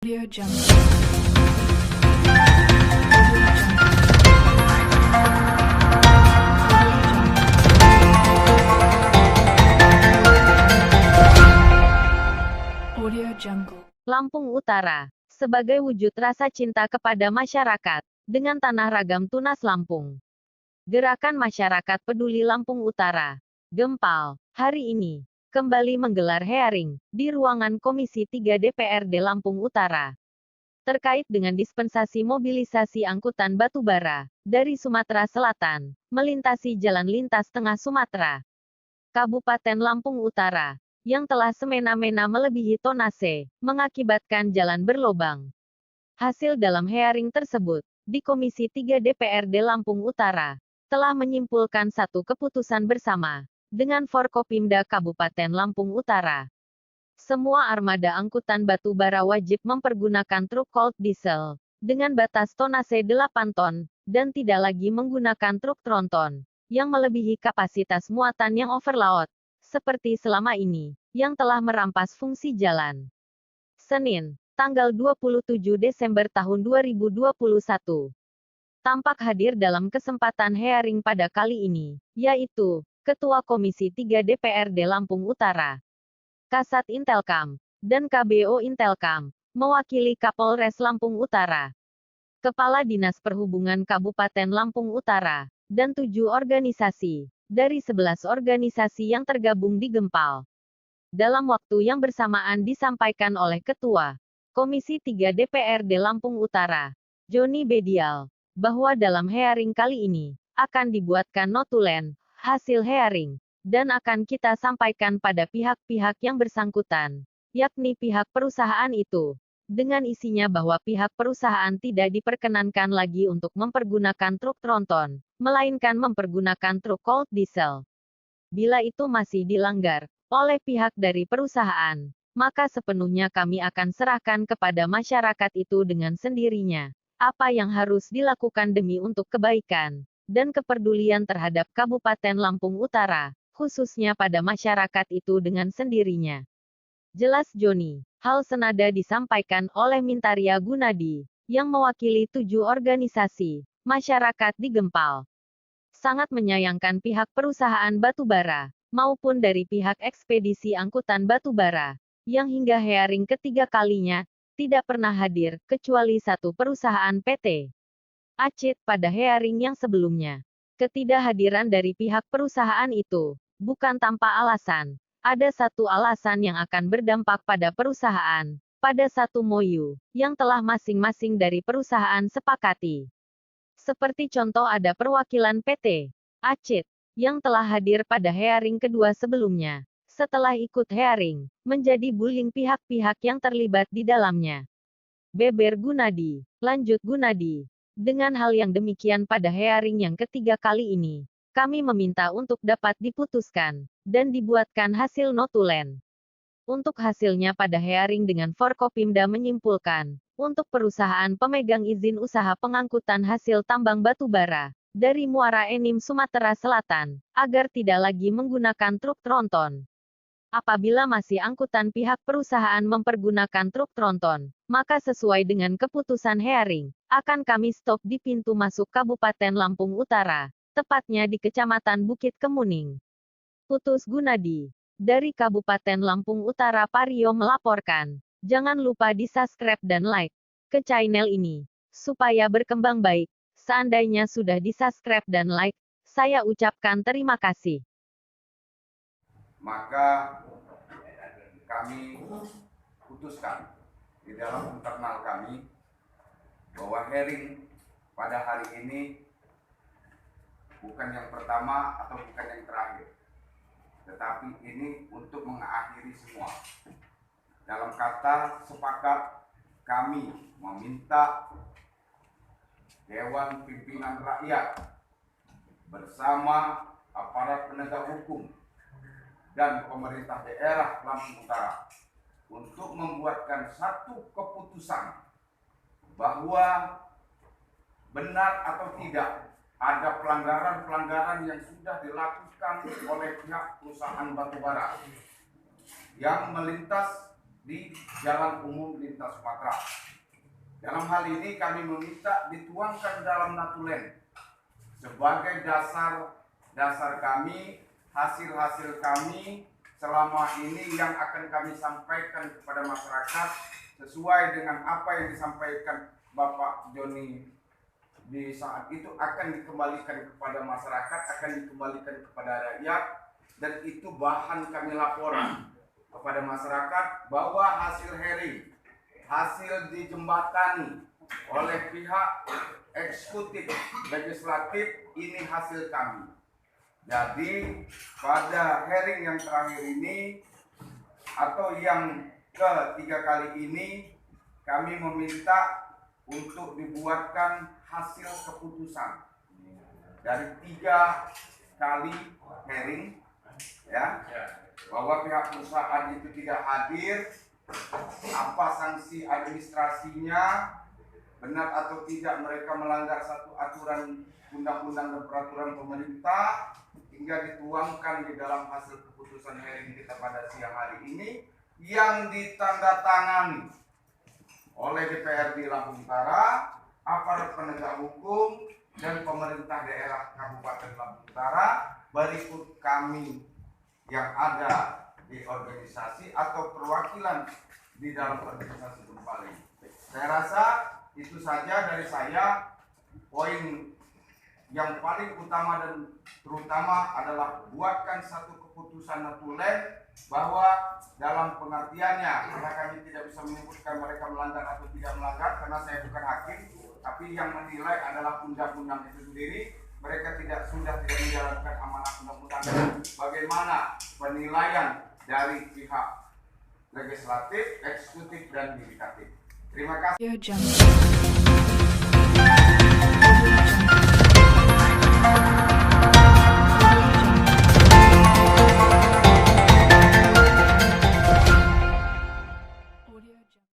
Audio Jungle. Audio Jungle. Lampung Utara, sebagai wujud rasa cinta kepada masyarakat, dengan tanah ragam tunas Lampung. Gerakan Masyarakat Peduli Lampung Utara, Gempal, hari ini, kembali menggelar hearing, di ruangan Komisi 3 DPRD Lampung Utara. Terkait dengan dispensasi mobilisasi angkutan batubara, dari Sumatera Selatan, melintasi jalan lintas tengah Sumatera. Kabupaten Lampung Utara, yang telah semena-mena melebihi tonase, mengakibatkan jalan berlobang. Hasil dalam hearing tersebut, di Komisi 3 DPRD Lampung Utara, telah menyimpulkan satu keputusan bersama, dengan Forkopimda Kabupaten Lampung Utara. Semua armada angkutan batu bara wajib mempergunakan truk cold diesel, dengan batas tonase 8 ton, dan tidak lagi menggunakan truk tronton, yang melebihi kapasitas muatan yang overload, seperti selama ini, yang telah merampas fungsi jalan. Senin, tanggal 27 Desember tahun 2021. Tampak hadir dalam kesempatan hearing pada kali ini, yaitu, Ketua Komisi 3 DPRD Lampung Utara, Kasat Intelkam, dan KBO Intelkam, mewakili Kapolres Lampung Utara, Kepala Dinas Perhubungan Kabupaten Lampung Utara, dan 7 organisasi, dari 11 organisasi yang tergabung di Gempal. Dalam waktu yang bersamaan disampaikan oleh Ketua Komisi 3 DPRD Lampung Utara, Joni Bedial, bahwa dalam hearing kali ini, akan dibuatkan notulen, hasil hearing, dan akan kita sampaikan pada pihak-pihak yang bersangkutan, yakni pihak perusahaan itu, dengan isinya bahwa pihak perusahaan tidak diperkenankan lagi untuk mempergunakan truk tronton, melainkan mempergunakan truk cold diesel. Bila itu masih dilanggar oleh pihak dari perusahaan, maka sepenuhnya kami akan serahkan kepada masyarakat itu dengan sendirinya. Apa yang harus dilakukan demi untuk kebaikan dan kepedulian terhadap Kabupaten Lampung Utara, khususnya pada masyarakat itu dengan sendirinya. Jelas Joni. Hal senada disampaikan oleh Mintaria Gunadi, yang mewakili 7 organisasi masyarakat di Gempal. Sangat menyayangkan pihak perusahaan batubara, maupun dari pihak ekspedisi angkutan batubara, yang hingga hearing ketiga kalinya, tidak pernah hadir, kecuali satu perusahaan PT Acit pada hearing yang sebelumnya. Ketidakhadiran dari pihak perusahaan itu, bukan tanpa alasan. Ada satu alasan yang akan berdampak pada perusahaan, pada satu MOU, yang telah masing-masing dari perusahaan sepakati. Seperti contoh ada perwakilan PT Acit, yang telah hadir pada hearing kedua sebelumnya. Setelah ikut hearing, menjadi bullying pihak-pihak yang terlibat di dalamnya. Beber Gunadi, lanjut Gunadi. Dengan hal yang demikian pada hearing yang ketiga kali ini, kami meminta untuk dapat diputuskan, dan dibuatkan hasil notulen. Untuk hasilnya pada hearing dengan Forkopimda menyimpulkan, untuk perusahaan pemegang izin usaha pengangkutan hasil tambang batubara, dari Muara Enim Sumatera Selatan, agar tidak lagi menggunakan truk tronton. Apabila masih angkutan pihak perusahaan mempergunakan truk tronton, maka sesuai dengan keputusan hearing, akan kami stop di pintu masuk Kabupaten Lampung Utara, tepatnya di Kecamatan Bukit Kemuning. Putus Gunadi. Dari Kabupaten Lampung Utara Pario melaporkan, jangan lupa di-subscribe dan like ke channel ini, supaya berkembang baik. Seandainya sudah di-subscribe dan like, saya ucapkan terima kasih. Maka kami putuskan di dalam internal kami bahwa hearing pada hari ini bukan yang pertama atau bukan yang terakhir, tetapi ini untuk mengakhiri semua. Dalam kata sepakat, kami meminta Dewan Pimpinan Rakyat bersama aparat penegak hukum dan pemerintah daerah Lampung Utara untuk membuatkan satu keputusan bahwa benar atau tidak ada pelanggaran-pelanggaran yang sudah dilakukan oleh pihak perusahaan batubara yang melintas di Jalan Umum Lintas Sumatera. Dalam hal ini kami meminta dituangkan dalam Natulen sebagai dasar kami, hasil kami selama ini yang akan kami sampaikan kepada masyarakat sesuai dengan apa yang disampaikan Bapak Joni di saat itu akan dikembalikan kepada masyarakat, akan dikembalikan kepada rakyat, dan itu bahan kami laporan kepada masyarakat bahwa hasil hearing, hasil dijembatani oleh pihak eksekutif legislatif ini hasil kami. Jadi pada hearing yang terakhir ini atau yang ketiga kali ini kami meminta untuk dibuatkan hasil keputusan dari 3 kali hearing, ya, bahwa pihak perusahaan itu tidak hadir, apa sanksi administrasinya, benar atau tidak mereka melanggar satu aturan undang-undang dan peraturan pemerintah, hingga dituangkan di dalam hasil keputusan hearing kita pada siang hari ini yang ditandatangani oleh DPRD Lampung Utara, aparat penegak hukum, dan pemerintah daerah Kabupaten Lampung Utara, berikut kami yang ada di organisasi atau perwakilan di dalam organisasi Gempal ini. Saya rasa itu saja dari saya. Poin yang paling utama dan terutama adalah buatkan satu keputusan Natulen bahwa dalam pengertiannya, karena kami tidak bisa menyebutkan mereka melanggar atau tidak melanggar karena saya bukan hakim, tapi yang menilai adalah undang-undang itu sendiri. Mereka tidak menjalankan amanah undang-undang. Bagaimana penilaian dari pihak legislatif, eksekutif, dan yudikatif. Terima kasih.